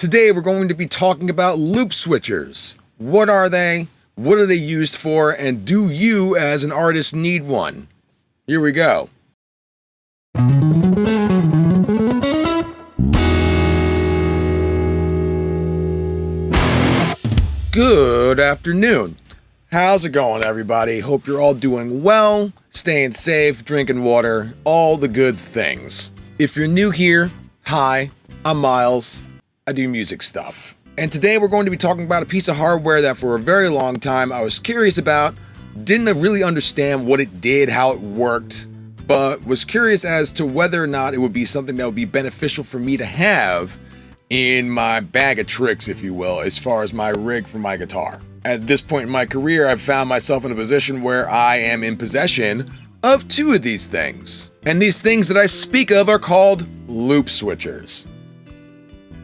Today we're going to be talking about loop switchers. What are they? What are they used for? And do you as an artist need one? Here we go. Good afternoon. How's it going, everybody? Hope you're all doing well, staying safe, drinking water, all the good things. If you're new here, hi, I'm Miles. I do music stuff. And today we're going to be talking about a piece of hardware that for a very long time I was curious about, didn't really understand what it did, how it worked, but was curious as to whether or not it would be something that would be beneficial for me to have in my bag of tricks, if you will, as far as my rig for my guitar. At this point in my career, I've found myself in a position where I am in possession of two of these things. And these things that I speak of are called loop switchers.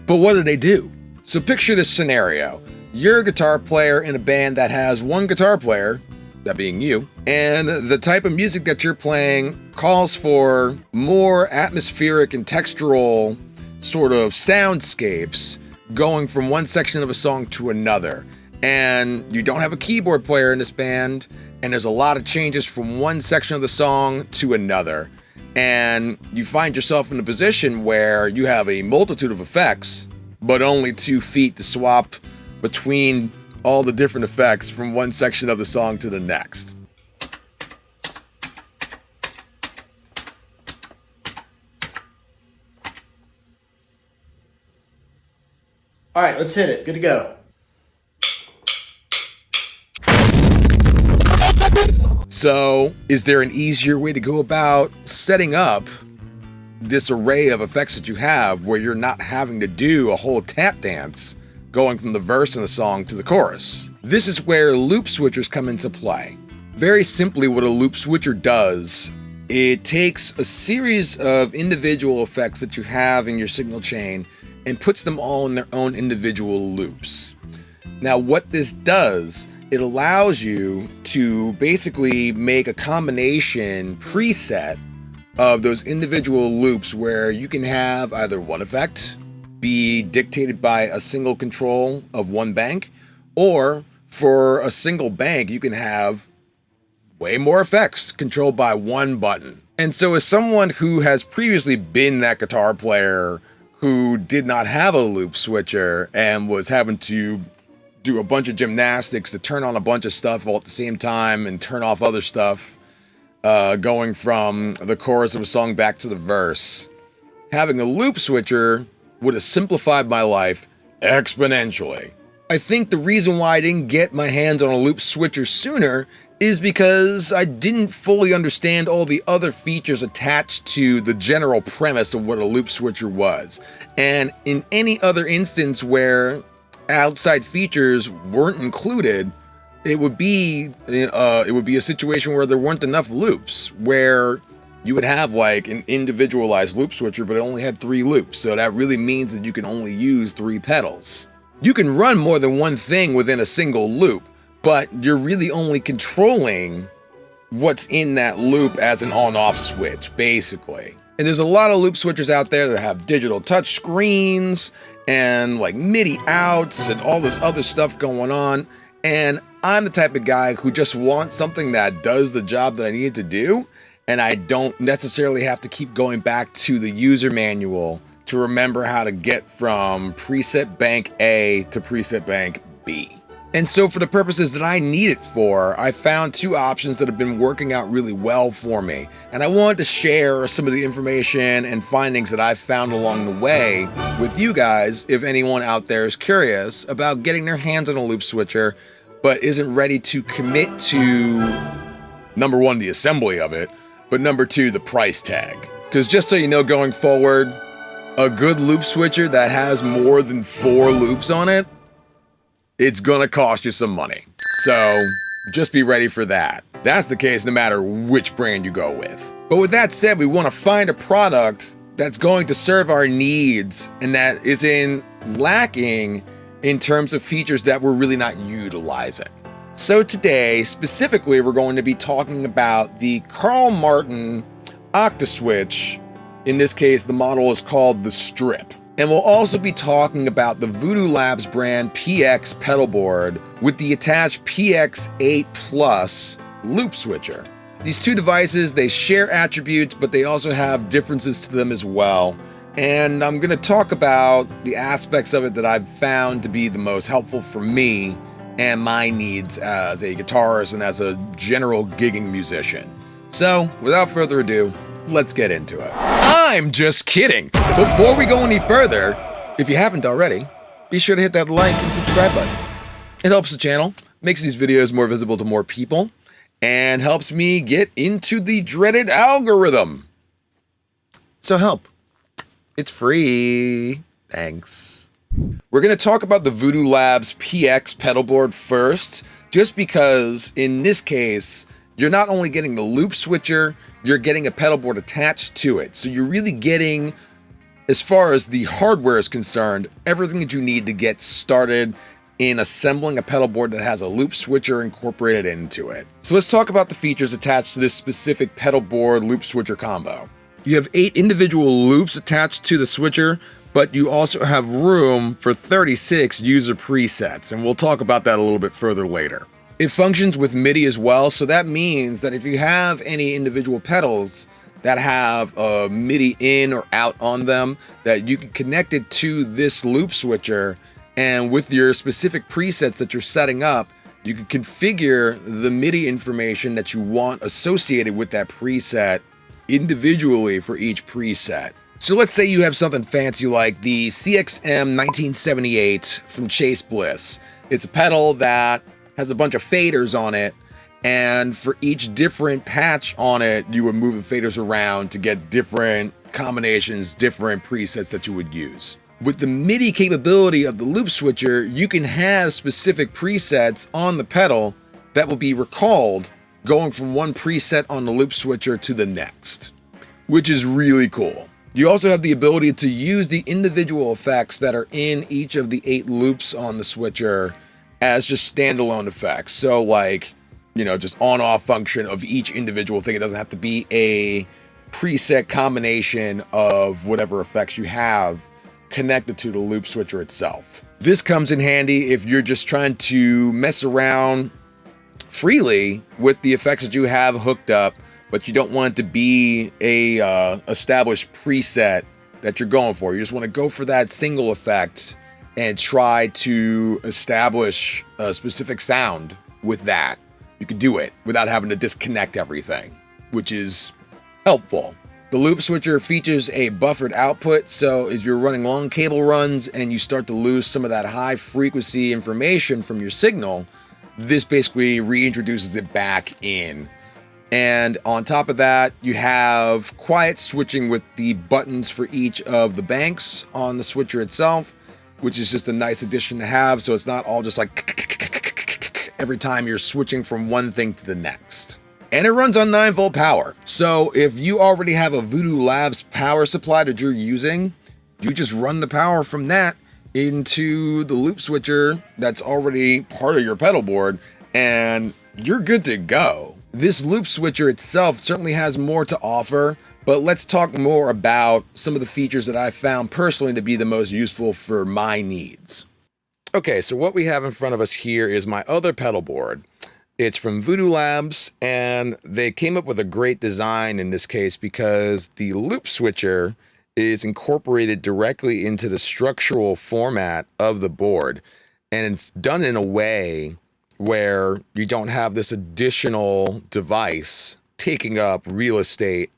But what do they do? So picture this scenario. You're a guitar player in a band that has one guitar player, that being you, and the type of music that you're playing calls for more atmospheric and textural sort of soundscapes going from one section of a song to another. And you don't have a keyboard player in this band, and there's a lot of changes from one section of the song to another. And you find yourself in a position where you have a multitude of effects, but only 2 feet to swap between all the different effects from one section of the song to the next. All right, let's hit it. Good to go. So, is there an easier way to go about setting up this array of effects that you have where you're not having to do a whole tap dance going from the verse in the song to the chorus? This is where loop switchers come into play. Very simply, what a loop switcher does, it takes a series of individual effects that you have in your signal chain and puts them all in their own individual loops. Now, what this does, it allows you to basically make a combination preset of those individual loops where you can have either one effect be dictated by a single control of one bank, or for a single bank, you can have way more effects controlled by one button. And so as someone who has previously been that guitar player who did not have a loop switcher and was having to do a bunch of gymnastics to turn on a bunch of stuff all at the same time and turn off other stuff, going from the chorus of a song back to the verse, having a loop switcher would have simplified my life exponentially. I think the reason why I didn't get my hands on a loop switcher sooner is because I didn't fully understand all the other features attached to the general premise of what a loop switcher was. And in any other instance where outside features weren't included, it would be a situation where there weren't enough loops, where you would have like an individualized loop switcher, but it only had 3 loops. So that really means that you can only use 3 pedals. You can run more than one thing within a single loop, but you're really only controlling what's in that loop as an on-off switch, basically. And there's a lot of loop switchers out there that have digital touch screens and like MIDI outs and all this other stuff going on. And I'm the type of guy who just wants something that does the job that I need to do, and I don't necessarily have to keep going back to the user manual to remember how to get from preset bank A to preset bank B. And so for the purposes that I need it for, I found 2 options that have been working out really well for me. And I wanted to share some of the information and findings that I've found along the way with you guys, if anyone out there is curious about getting their hands on a loop switcher, but isn't ready to commit to, number 1, the assembly of it, but number 2, the price tag. Because just so you know, going forward, a good loop switcher that has more than 4 loops on it, it's gonna cost you some money. So just be ready for that. That's the case no matter which brand you go with. But with that said, we wanna find a product that's going to serve our needs and that isn't lacking in terms of features that we're really not utilizing. So today, specifically, we're going to be talking about the Carl Martin Octa-Switch. In this case, the model is called the Strip. And we'll also be talking about the Voodoo Labs brand PX pedal board with the attached PX8 Plus loop switcher. These two devices, they share attributes, but they also have differences to them as well. And I'm going to talk about the aspects of it that I've found to be the most helpful for me and my needs as a guitarist and as a general gigging musician. So, without further ado, let's get into it. I'm just kidding! Before we go any further, if you haven't already, be sure to hit that like and subscribe button. It helps the channel, makes these videos more visible to more people, and helps me get into the dreaded algorithm. So help. It's free. Thanks. We're going to talk about the Voodoo Labs PX pedal board first, just because in this case, you're not only getting the loop switcher, you're getting a pedal board attached to it. So you're really getting, as far as the hardware is concerned, everything that you need to get started in assembling a pedal board that has a loop switcher incorporated into it. So let's talk about the features attached to this specific pedal board loop switcher combo. You have 8 individual loops attached to the switcher, but you also have room for 36 user presets, and we'll talk about that a little bit further later. It functions with MIDI as well, so that means that if you have any individual pedals that have a MIDI in or out on them, that you can connect it to this loop switcher, and with your specific presets that you're setting up, you can configure the MIDI information that you want associated with that preset individually for each preset. So let's say you have something fancy like the CXM 1978 from Chase Bliss. It's a pedal that has a bunch of faders on it, and for each different patch on it, you would move the faders around to get different combinations, different presets that you would use. With the MIDI capability of the loop switcher, you can have specific presets on the pedal that will be recalled going from one preset on the loop switcher to the next, which is really cool. You also have the ability to use the individual effects that are in each of the 8 loops on the switcher as just standalone effects. So like, you know, just on-off function of each individual thing. It doesn't have to be a preset combination of whatever effects you have connected to the loop switcher itself. This comes in handy if you're just trying to mess around freely with the effects that you have hooked up, but you don't want it to be a established preset that you're going for. You just want to go for that single effect and try to establish a specific sound with that. You can do it without having to disconnect everything, which is helpful. The loop switcher features a buffered output, so as you're running long cable runs and you start to lose some of that high frequency information from your signal, this basically reintroduces it back in. And on top of that, you have quiet switching with the buttons for each of the banks on the switcher itself, which is just a nice addition to have, so it's not all just like every time you're switching from one thing to the next. And it runs on 9-volt power. So if you already have a Voodoo Labs power supply that you're using, you just run the power from that into the loop switcher that's already part of your pedal board, and you're good to go. This loop switcher itself certainly has more to offer, but let's talk more about some of the features that I found personally to be the most useful for my needs. Okay, so what we have in front of us here is my other pedal board. It's from Voodoo Labs, and they came up with a great design in this case because the loop switcher is incorporated directly into the structural format of the board, and it's done in a way where you don't have this additional device taking up real estate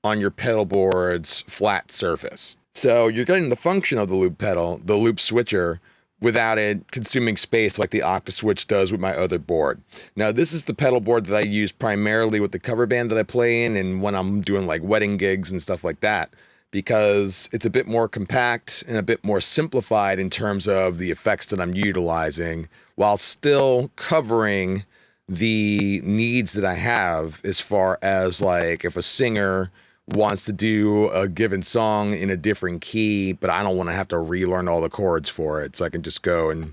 on your pedal board's flat surface. So you're getting the function of the loop pedal, the loop switcher, without it consuming space like the Octa-Switch does with my other board. Now, this is the pedal board that I use primarily with the cover band that I play in and when I'm doing like wedding gigs and stuff like that, because it's a bit more compact and a bit more simplified in terms of the effects that I'm utilizing, while still covering the needs that I have as far as like if a singer wants to do a given song in a different key, but I don't want to have to relearn all the chords for it, so I can just go and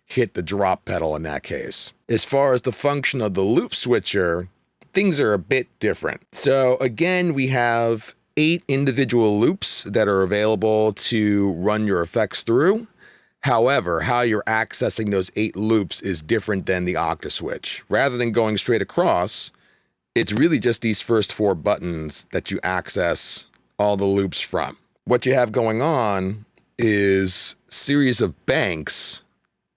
hit the drop pedal in that case. As far as the function of the loop switcher, things are a bit different. So again, we have 8 individual loops that are available to run your effects through. However, how you're accessing those 8 loops is different than the Octa-Switch. Rather than going straight across, it's really just these first 4 buttons that you access all the loops from. What you have going on is a series of banks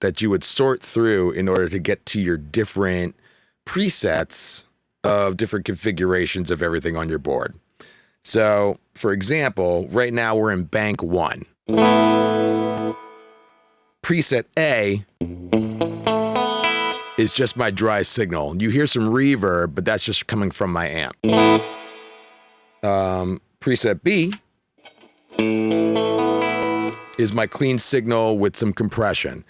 that you would sort through in order to get to your different presets of different configurations of everything on your board. So, for example, right now we're in bank 1. Preset A is just my dry signal. You hear some reverb, but that's just coming from my amp. Preset B is my clean signal with some compression.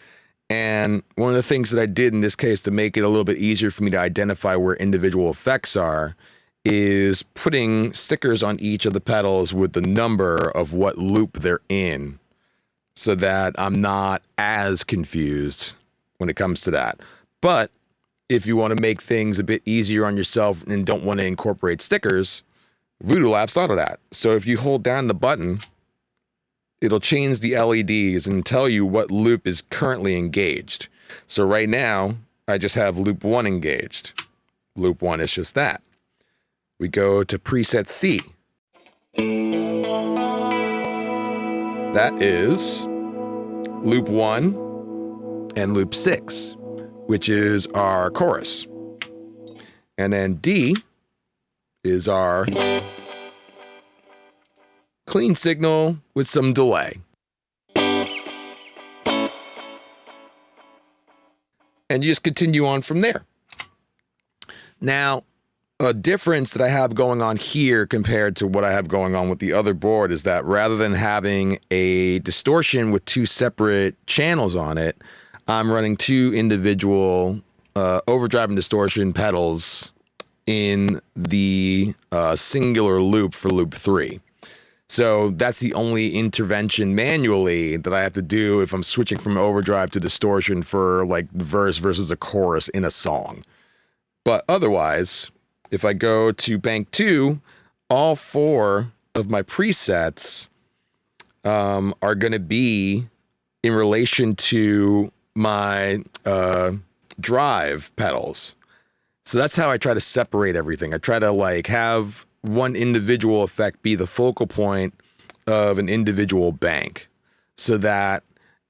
And one of the things that I did in this case to make it a little bit easier for me to identify where individual effects are is putting stickers on each of the pedals with the number of what loop they're in, so that I'm not as confused when it comes to that. But if you want to make things a bit easier on yourself and don't want to incorporate stickers, Voodoo Labs thought of that. So if you hold down the button, it'll change the LEDs and tell you what loop is currently engaged. So right now, I just have loop 1 engaged. Loop 1 is just that. We go to preset C. That is loop 1 and loop 6, which is our chorus. And then D is our clean signal with some delay. And you just continue on from there. Now, a difference that I have going on here compared to what I have going on with the other board is that rather than having a distortion with 2 separate channels on it, I'm running 2 individual overdrive and distortion pedals in the singular loop for loop 3. So that's the only intervention manually that I have to do if I'm switching from overdrive to distortion for like the verse versus a chorus in a song. But otherwise, if I go to bank 2, all 4 of my presets are going to be in relation to my drive pedals. So that's how I try to separate everything. I try to like have one individual effect be the focal point of an individual bank, so that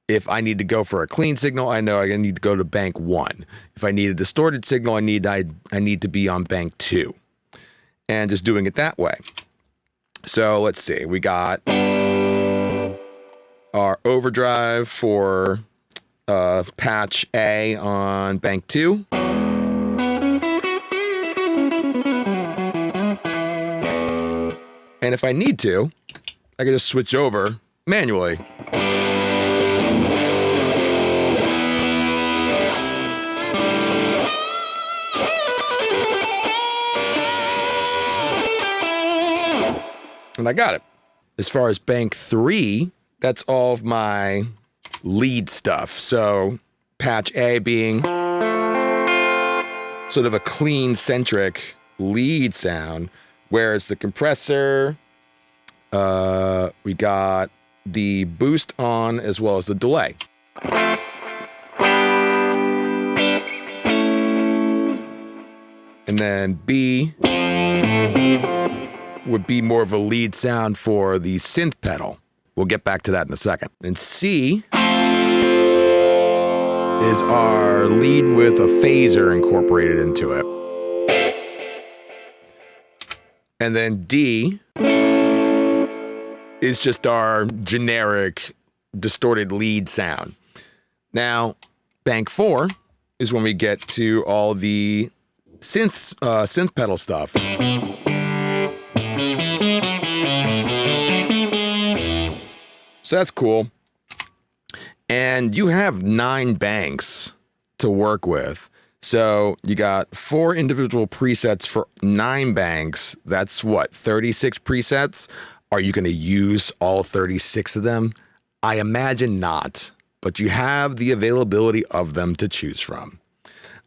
if I need to go for a clean signal, I know I need to go to bank 1. If I need a distorted signal, I need to be on bank 2. And just doing it that way. So let's see. We got our overdrive for patch A on bank 2. And if I need to, I can just switch over manually. And I got it. As far as bank 3, that's all of my lead stuff. So patch A being sort of a clean centric lead sound, whereas the compressor, we got the boost on as well as the delay. And then B would be more of a lead sound for the synth pedal. We'll get back to that in a second. And C is our lead with a phaser incorporated into it. And then D is just our generic distorted lead sound. Now, bank 4 is when we get to all the synth pedal stuff. So that's cool. And you have 9 banks to work with. So you got 4 individual presets for 9 banks. That's what, 36 presets? Are you going to use all 36 of them? I imagine not, but you have the availability of them to choose from.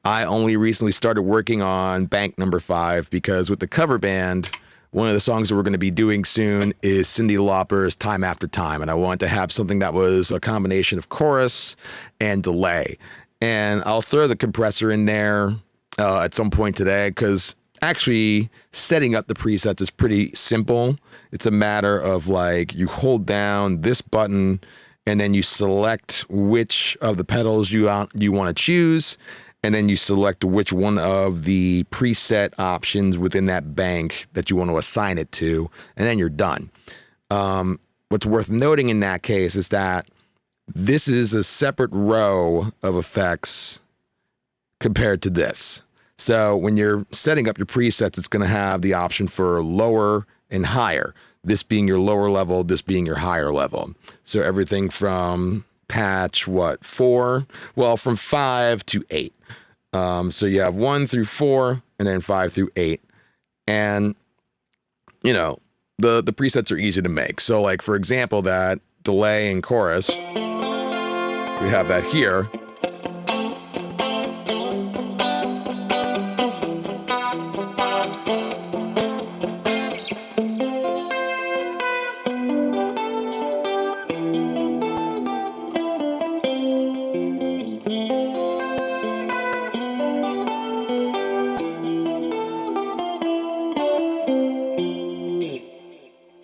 I only recently started working on bank number 5 because with the cover band, one of the songs that we're going to be doing soon is Cyndi Lauper's Time After Time. And I wanted to have something that was a combination of chorus and delay. And I'll throw the compressor in there at some point today, because actually setting up the presets is pretty simple. It's a matter of like, you hold down this button and then you select which of the pedals you want to choose. And then you select which one of the preset options within that bank that you want to assign it to, and then you're done. What's worth noting in that case is that this is a separate row of effects compared to this. So when you're setting up your presets, it's going to have the option for lower and higher. This being your lower level, this being your higher level. So everything from patch, 4? Well, from 5 to 8. So you have 1 through 4 and then 5 through 8. And, you know, the presets are easy to make. So like, for example, that delay and chorus, we have that here.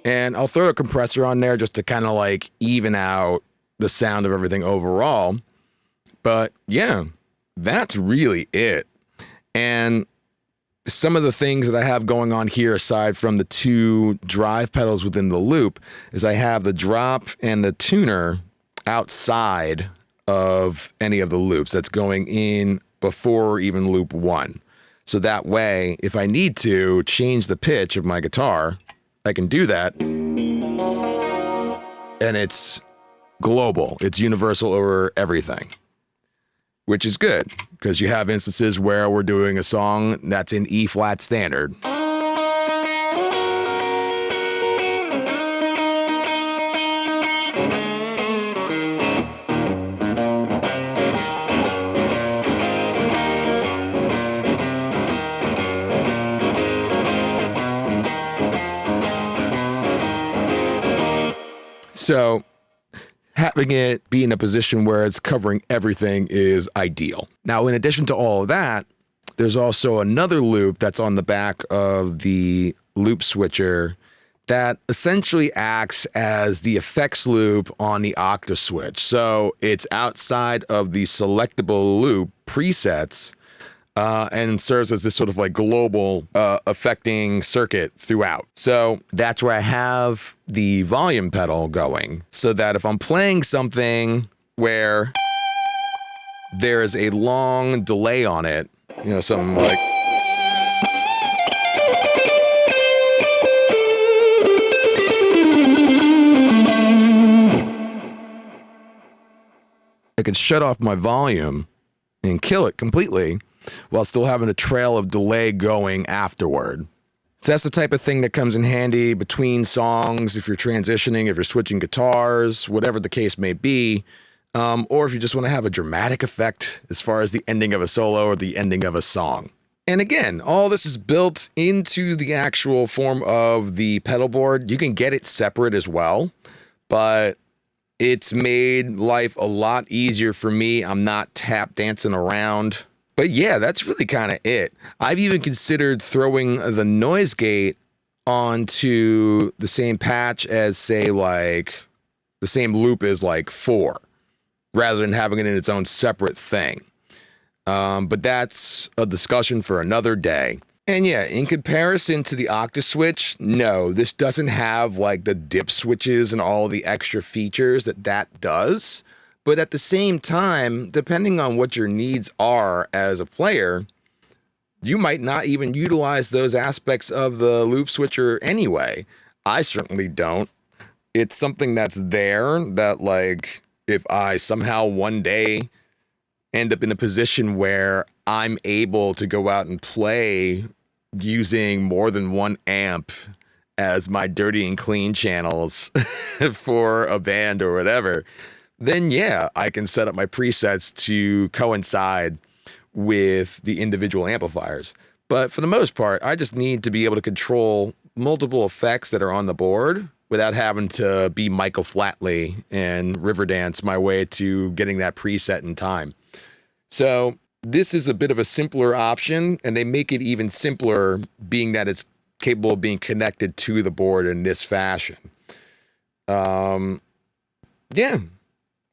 And I'll throw a compressor on there just to kind of like even out the sound of everything overall. But yeah, that's really it. And some of the things that I have going on here, aside from the 2 drive pedals within the loop, is I have the drop and the tuner outside of any of the loops. That's going in before even loop 1. So that way, if I need to change the pitch of my guitar, I can do that, and it's global. It's universal over everything, which is good, because you have instances where we're doing a song that's in E flat standard. So having it be in a position where it's covering everything is ideal. Now, in addition to all of that, there's also another loop that's on the back of the loop switcher that essentially acts as the effects loop on the Octa-Switch. So it's outside of the selectable loop presets, and serves as this sort of like global affecting circuit throughout. So that's where I have the volume pedal going, so that if I'm playing something where there is a long delay on it, you know, something like, I could shut off my volume and kill it completely while still having a trail of delay going afterward. So that's the type of thing that comes in handy between songs, if you're transitioning, if you're switching guitars, whatever the case may be, or if you just want to have a dramatic effect as far as the ending of a solo or the ending of a song. And again, all this is built into the actual form of the pedal board. You can get it separate as well, but it's made life a lot easier for me. I'm not tap dancing around. But yeah, that's really kind of it. I've even considered throwing the noise gate onto the same patch as, say, like the same loop as like 4, rather than having it in its own separate thing. But that's a discussion for another day. And yeah, in comparison to the Octa-Switch, no, this doesn't have like the dip switches and all the extra features that does. But at the same time, depending on what your needs are as a player, you might not even utilize those aspects of the loop switcher anyway. I certainly don't. It's something that's there that, like, if I somehow one day end up in a position where I'm able to go out and play using more than one amp as my dirty and clean channels for a band or whatever, then yeah, I can set up my presets to coincide with the individual amplifiers. But for the most part, I just need to be able to control multiple effects that are on the board without having to be Michael Flatley and Riverdance my way to getting that preset in time. So this is a bit of a simpler option, and they make it even simpler being that it's capable of being connected to the board in this fashion. Yeah,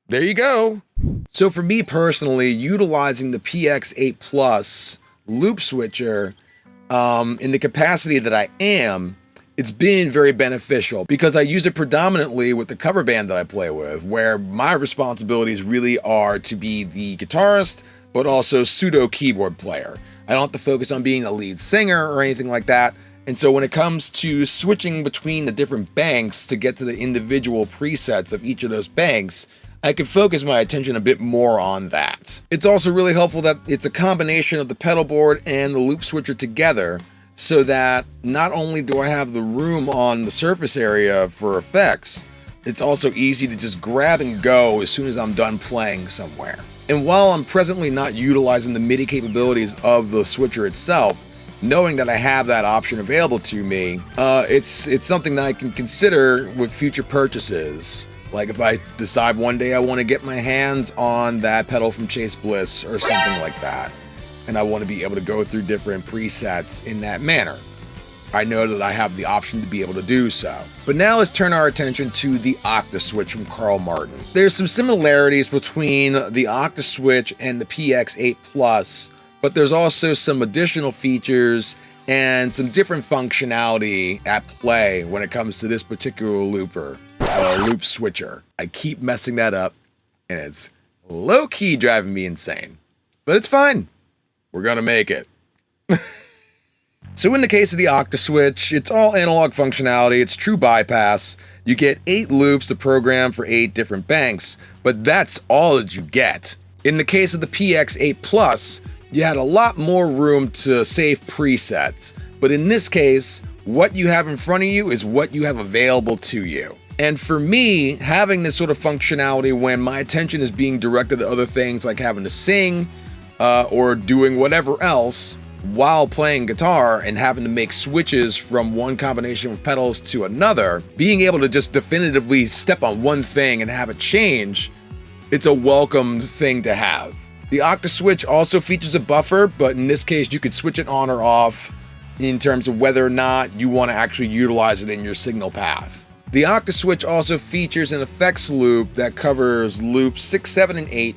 there you go. So for me personally, utilizing the PX8 Plus loop switcher in the capacity that I am, it's been very beneficial because I use it predominantly with the cover band that I play with, where my responsibilities really are to be the guitarist, but also pseudo keyboard player. I don't have to focus on being a lead singer or anything like that. And so when it comes to switching between the different banks to get to the individual presets of each of those banks, I can focus my attention a bit more on that. It's also really helpful that it's a combination of the pedal board and the loop switcher together, so that not only do I have the room on the surface area for effects, it's also easy to just grab and go as soon as I'm done playing somewhere. And while I'm presently not utilizing the MIDI capabilities of the switcher itself, knowing that I have that option available to me, it's something that I can consider with future purchases. Like if I decide one day I want to get my hands on that pedal from Chase Bliss or something like that, and I want to be able to go through different presets in that manner, I know that I have the option to be able to do so. But now let's turn our attention to the Octa-Switch from Carl Martin. There's some similarities between the Octa-Switch and the PX8 Plus, but there's also some additional features and some different functionality at play when it comes to this particular loop switcher. I keep messing that up, and it's low-key driving me insane. But it's fine. We're gonna make it. So in the case of the Octa-Switch, it's all analog functionality, it's true bypass. You get 8 loops to program for 8 different banks, but that's all that you get. In the case of the PX8 Plus, you had a lot more room to save presets, but in this case, what you have in front of you is what you have available to you. And for me, having this sort of functionality when my attention is being directed at other things like having to sing or doing whatever else while playing guitar and having to make switches from one combination of pedals to another, being able to just definitively step on one thing and have it change, it's a welcomed thing to have. The Octa-Switch also features a buffer, but in this case, you could switch it on or off in terms of whether or not you want to actually utilize it in your signal path. The Octa-Switch also features an effects loop that covers loops 6, 7, and 8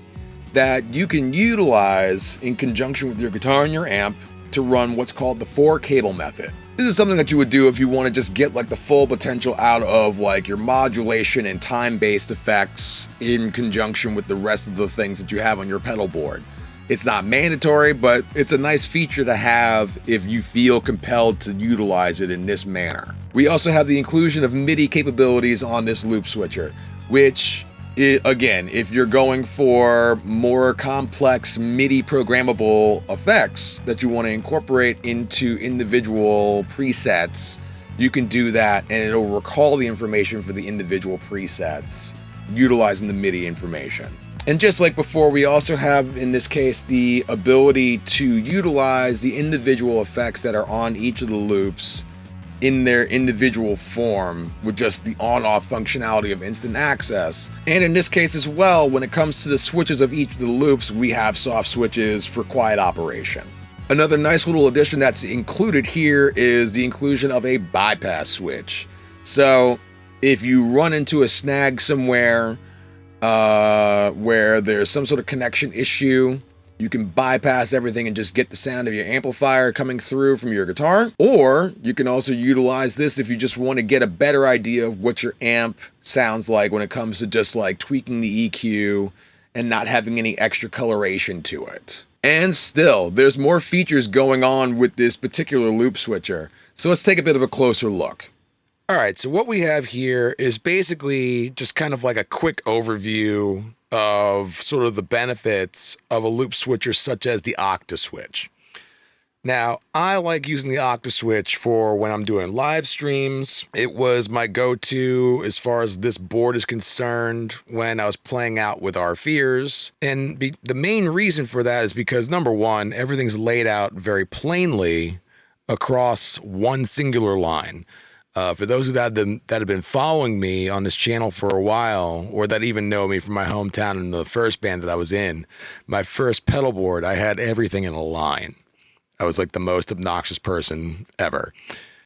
that you can utilize in conjunction with your guitar and your amp to run what's called the 4-cable method. This is something that you would do if you want to just get like the full potential out of like your modulation and time-based effects in conjunction with the rest of the things that you have on your pedal board. It's not mandatory, but it's a nice feature to have if you feel compelled to utilize it in this manner. We also have the inclusion of MIDI capabilities on this loop switcher, which again, if you're going for more complex MIDI programmable effects that you want to incorporate into individual presets, you can do that and it'll recall the information for the individual presets utilizing the MIDI information. And just like before, we also have, in this case, the ability to utilize the individual effects that are on each of the loops in their individual form with just the on-off functionality of instant access. And in this case as well, when it comes to the switches of each of the loops, we have soft switches for quiet operation. Another nice little addition that's included here is the inclusion of a bypass switch. So if you run into a snag somewhere where there's some sort of connection issue, you can bypass everything and just get the sound of your amplifier coming through from your guitar. Or you can also utilize this if you just want to get a better idea of what your amp sounds like when it comes to just like tweaking the EQ and not having any extra coloration to it. And still, there's more features going on with this particular loop switcher. So let's take a bit of a closer look. All right, so what we have here is basically just kind of like a quick overview of sort of the benefits of a loop switcher such as the Octa-Switch. Now, I like using the Octa-Switch for when I'm doing live streams. It was my go-to as far as this board is concerned when I was playing out with our fears. And the main reason for that is because, number one, everything's laid out very plainly across one singular line. For those that have been following me on this channel for a while, or that even know me from my hometown and the first band that I was in, my first pedal board, I had everything in a line. I was like the most obnoxious person ever.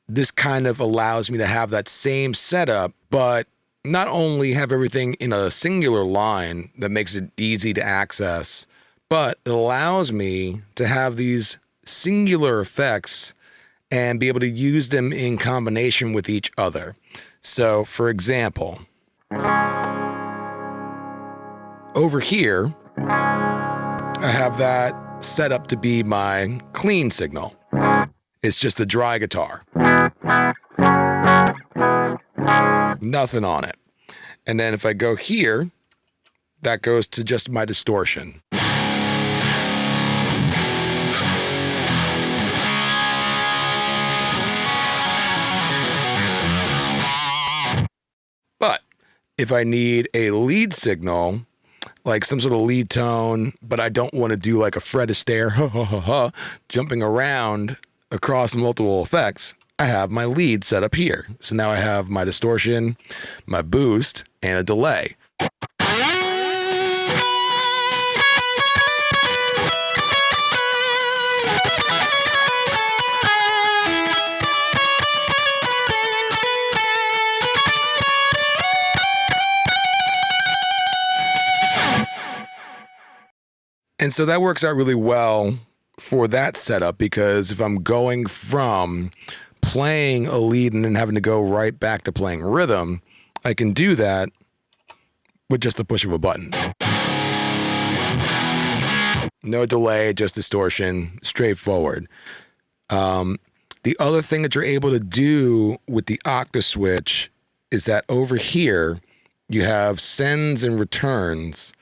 This kind of allows me to have that same setup, but not only have everything in a singular line that makes it easy to access, but it allows me to have these singular effects and be able to use them in combination with each other. So, for example, over here, I have that set up to be my clean signal. It's just a dry guitar. Nothing on it. And then if I go here, that goes to just my distortion. But if I need a lead signal, like some sort of lead tone, but I don't want to do like a Fred Astaire, jumping around across multiple effects, I have my lead set up here. So now I have my distortion, my boost, and a delay. And so that works out really well for that setup, because if I'm going from playing a lead and then having to go right back to playing rhythm, I can do that with just the push of a button. No delay, just distortion, straightforward. The other thing that you're able to do with the Octa-Switch is that over here, you have sends and returns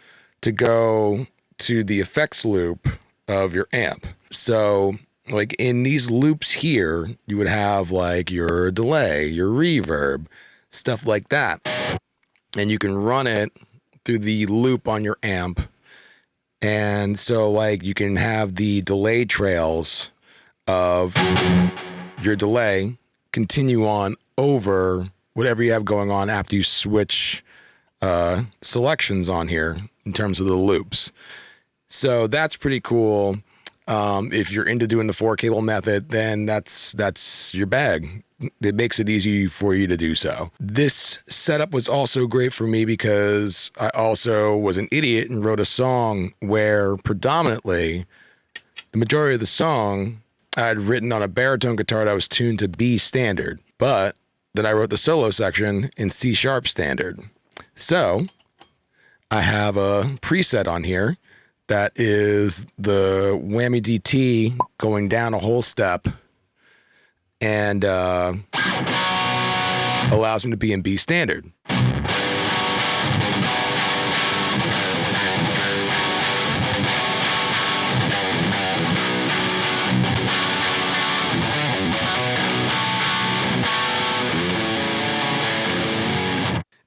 to go to the effects loop of your amp. So like in these loops here, you would have like your delay, your reverb, stuff like that. And you can run it through the loop on your amp. And so like you can have the delay trails of your delay continue on over whatever you have going on after you switch selections on here in terms of the loops. So that's pretty cool. If you're into doing the 4-cable method, then that's your bag. It makes it easy for you to do so. This setup was also great for me because I also was an idiot and wrote a song where predominantly the majority of the song I had written on a baritone guitar that was tuned to B standard, but then I wrote the solo section in C sharp standard. So I have a preset on here that is the whammy DT going down a whole step and allows me to be in B standard.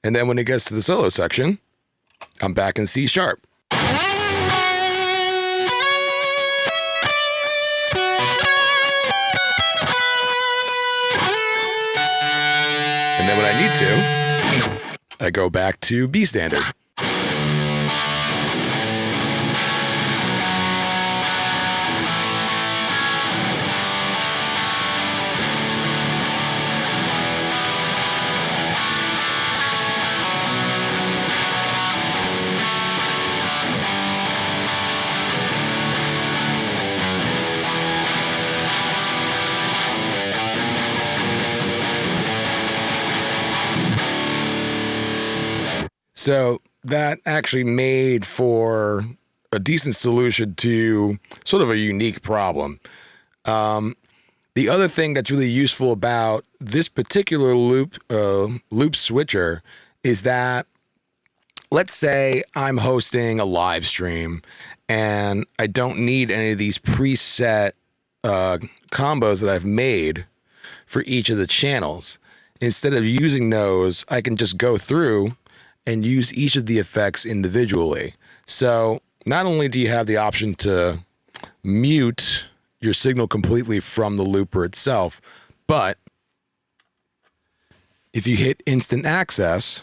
And then when it gets to the solo section, I'm back in C sharp. And then when I need to, I go back to B standard. So that actually made for a decent solution to sort of a unique problem. The other thing that's really useful about this particular loop switcher is that, let's say I'm hosting a live stream and I don't need any of these preset combos that I've made for each of the channels. Instead of using those, I can just go through and use each of the effects individually. So not only do you have the option to mute your signal completely from the looper itself. But if you hit instant access,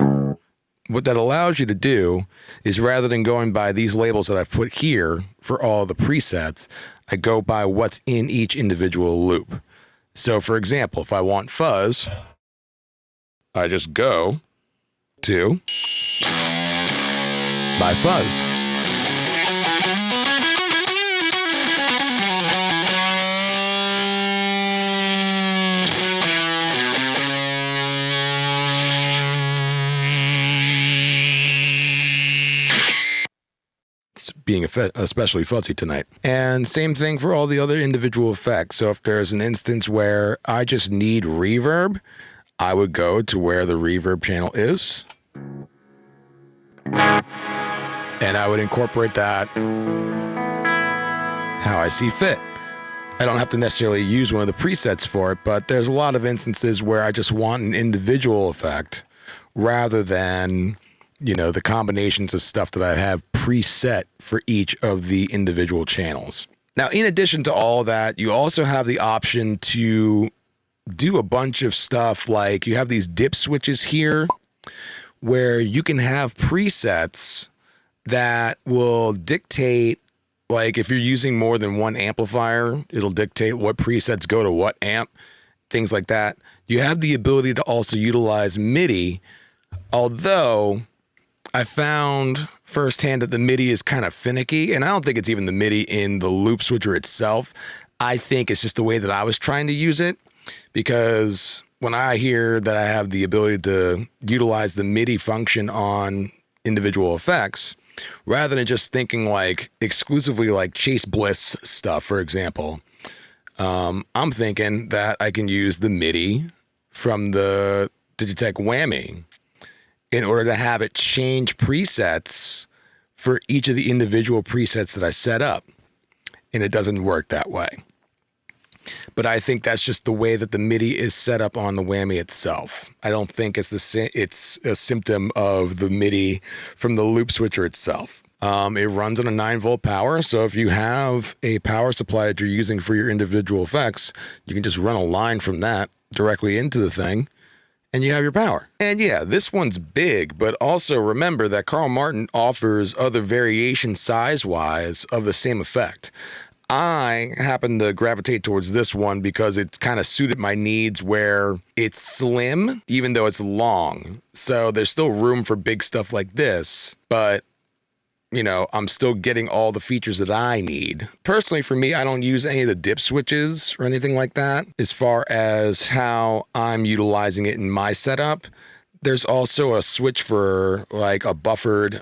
what that allows you to do is, rather than going by these labels that I've put here for all the presets, I go by what's in each individual loop. So for example, if I want fuzz, I just go to my fuzz. Being especially fuzzy tonight. And same thing for all the other individual effects. So if there's an instance where I just need reverb, I would go to where the reverb channel is, and I would incorporate that how I see fit. I don't have to necessarily use one of the presets for it, but there's a lot of instances where I just want an individual effect rather than, you know, the combinations of stuff that I have preset for each of the individual channels. Now, in addition to all that, you also have the option to do a bunch of stuff, like you have these dip switches here where you can have presets that will dictate, like if you're using more than one amplifier, it'll dictate what presets go to what amp, things like that. You have the ability to also utilize MIDI, although I found firsthand that the MIDI is kind of finicky, and I don't think it's even the MIDI in the loop switcher itself. I think it's just the way that I was trying to use it, because when I hear that I have the ability to utilize the MIDI function on individual effects, rather than just thinking like exclusively like Chase Bliss stuff, for example, I'm thinking that I can use the MIDI from the Digitech Whammy in order to have it change presets for each of the individual presets that I set up. And it doesn't work that way. But I think that's just the way that the MIDI is set up on the Whammy itself. I don't think it's a symptom of the MIDI from the loop switcher itself. It runs on a 9-volt power, so if you have a power supply that you're using for your individual effects, you can just run a line from that directly into the thing, and you have your power. And yeah, this one's big, but also remember that Carl Martin offers other variations size-wise of the same effect. I happen to gravitate towards this one because it kind of suited my needs, where it's slim, even though it's long. So there's still room for big stuff like this, but you know, I'm still getting all the features that I need. Personally, for me, I don't use any of the dip switches or anything like that as far as how I'm utilizing it in my setup. There's also a switch for like a buffered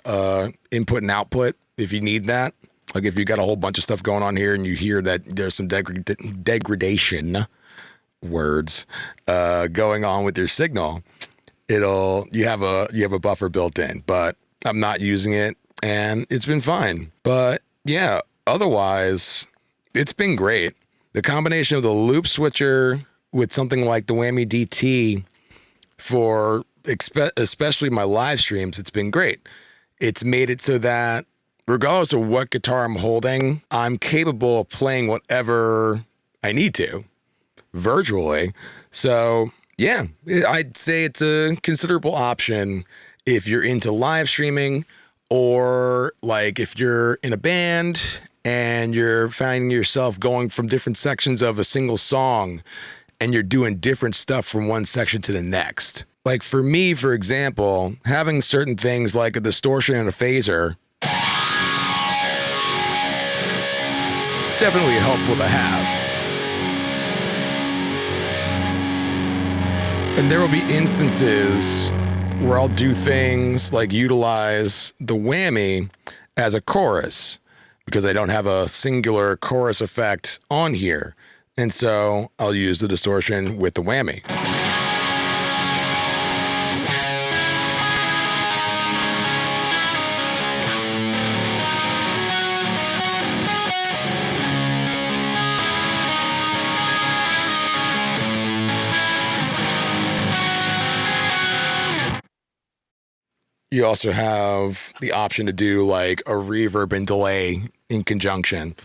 input and output if you need that. Like if you got a whole bunch of stuff going on here and you hear that there's some degradation words going on with your signal, you have a buffer built in, but I'm not using it. And it's been fine. But yeah, otherwise, it's been great. The combination of the loop switcher with something like the Whammy DT for especially my live streams, it's been great. It's made it so that regardless of what guitar I'm holding, I'm capable of playing whatever I need to virtually. So yeah, I'd say it's a considerable option if you're into live streaming, or like if you're in a band and you're finding yourself going from different sections of a single song and you're doing different stuff from one section to the next. Like for me, for example, having certain things like a distortion and a phaser, definitely helpful to have. And there will be instances where I'll do things like utilize the Whammy as a chorus because I don't have a singular chorus effect on here. And so I'll use the distortion with the Whammy. You also have the option to do like a reverb and delay in conjunction.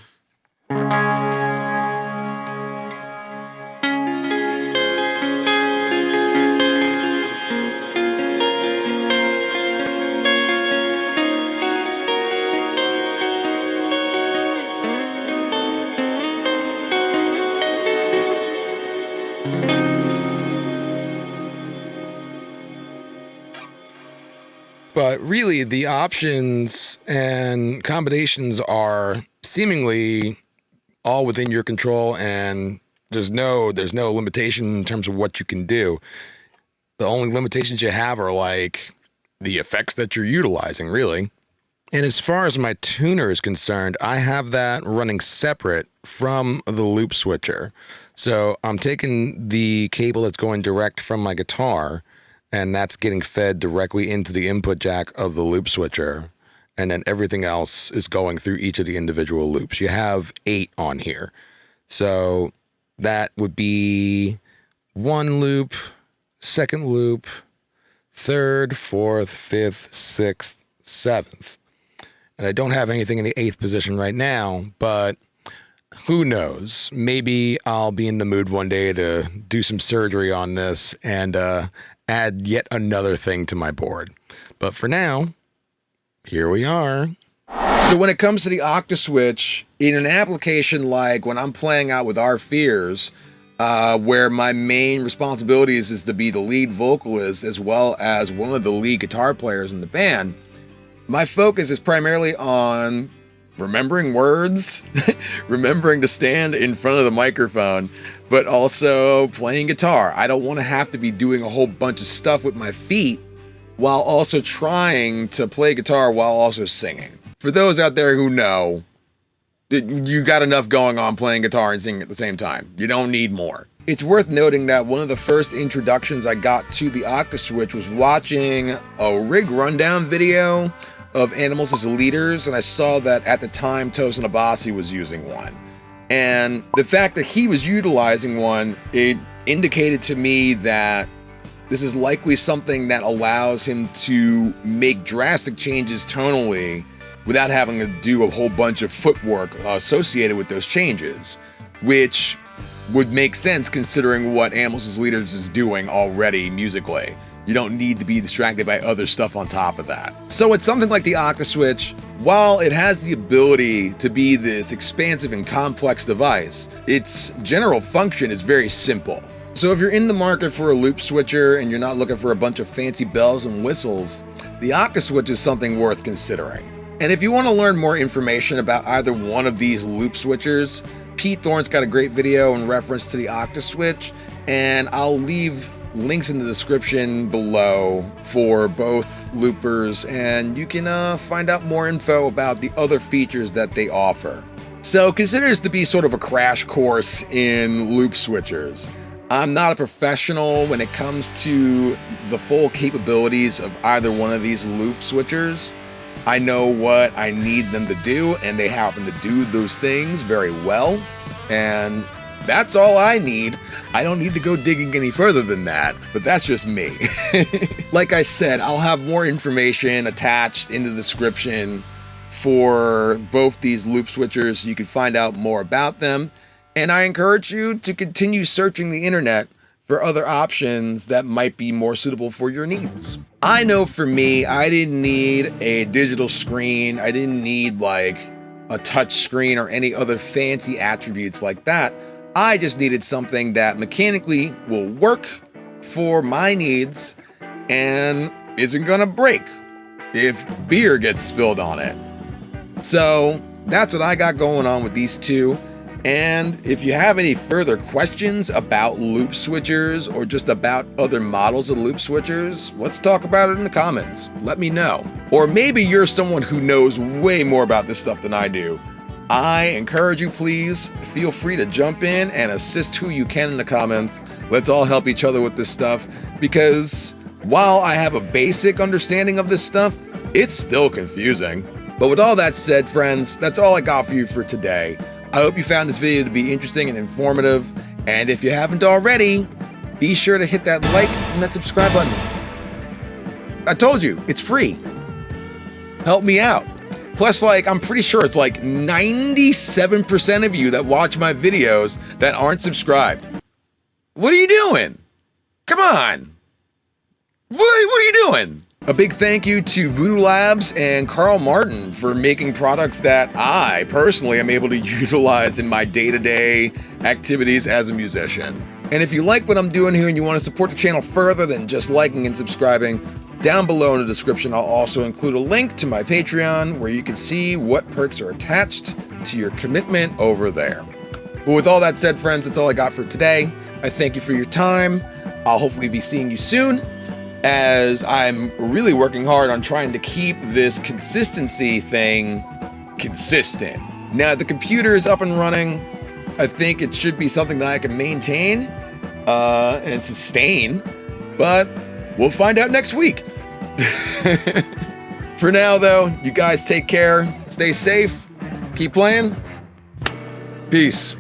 But really, the options and combinations are seemingly all within your control, and there's no limitation in terms of what you can do. The only limitations you have are like the effects that you're utilizing, really. And as far as my tuner is concerned, I have that running separate from the loop switcher. So I'm taking the cable that's going direct from my guitar, and that's getting fed directly into the input jack of the loop switcher. And then everything else is going through each of the individual loops. You have 8 on here. So that would be 1 loop, 2nd loop, 3rd, 4th, 5th, 6th, 7th. And I don't have anything in the 8th position right now, but who knows? Maybe I'll be in the mood one day to do some surgery on this and add yet another thing to my board. But for now, here we are. So when it comes to the Octa-Switch, in an application like when I'm playing out with Our Fears, where my main responsibilities is to be the lead vocalist as well as one of the lead guitar players in the band, my focus is primarily on remembering words, remembering to stand in front of the microphone, but also playing guitar. I don't want to have to be doing a whole bunch of stuff with my feet while also trying to play guitar while also singing. For those out there who know, you got enough going on playing guitar and singing at the same time. You don't need more. It's worth noting that one of the first introductions I got to the Octa-Switch was watching a rig rundown video of Animals as Leaders, and I saw that at the time Tosin Abasi was using one. And the fact that he was utilizing one, it indicated to me that this is likely something that allows him to make drastic changes tonally without having to do a whole bunch of footwork associated with those changes, which would make sense considering what Animals as Leaders is doing already musically. You don't need to be distracted by other stuff on top of that. So it's something like the Octa-Switch, while it has the ability to be this expansive and complex device, its general function is very simple. So if you're in the market for a loop switcher and you're not looking for a bunch of fancy bells and whistles, the Octa-Switch is something worth considering. And if you want to learn more information about either one of these loop switchers, Pete Thorn's got a great video in reference to the Octa-Switch, and I'll leave links in the description below for both loopers, and you can find out more info about the other features that they offer. So consider this to be sort of a crash course in loop switchers. I'm not a professional when it comes to the full capabilities of either one of these loop switchers. I know what I need them to do, and they happen to do those things very well, and that's all I need. I don't need to go digging any further than that, but that's just me. Like I said, I'll have more information attached in the description for both these loop switchers so you can find out more about them. And I encourage you to continue searching the internet for other options that might be more suitable for your needs. I know for me, I didn't need a digital screen. I didn't need like a touch screen or any other fancy attributes like that. I just needed something that mechanically will work for my needs and isn't gonna break if beer gets spilled on it. So that's what I got going on with these two. And if you have any further questions about loop switchers or just about other models of loop switchers, let's talk about it in the comments. Let me know. Or maybe you're someone who knows way more about this stuff than I do. I encourage you, please feel free to jump in and assist who you can in the comments. Let's all help each other with this stuff, because while I have a basic understanding of this stuff, it's still confusing. But with all that said, friends, that's all I got for you for today. I hope you found this video to be interesting and informative, and if you haven't already, be sure to hit that like and that subscribe button. I told you, it's free. Help me out. Plus, I'm pretty sure it's 97% of you that watch my videos that aren't subscribed. What are you doing? Come on. What are you doing? A big thank you to Voodoo Labs and Carl Martin for making products that I personally am able to utilize in my day-to-day activities as a musician. And if you like what I'm doing here and you want to support the channel further than just liking and subscribing, Down below in the description, I'll also include a link to my Patreon where you can see what perks are attached to your commitment over there. But with all that said, friends, that's all I got for today. I thank you for your time. I'll hopefully be seeing you soon, as I'm really working hard on trying to keep this consistency thing consistent. Now the computer is up and running. I think it should be something that I can maintain and sustain, but we'll find out next week. For now, though, you guys take care, stay safe, keep playing. Peace.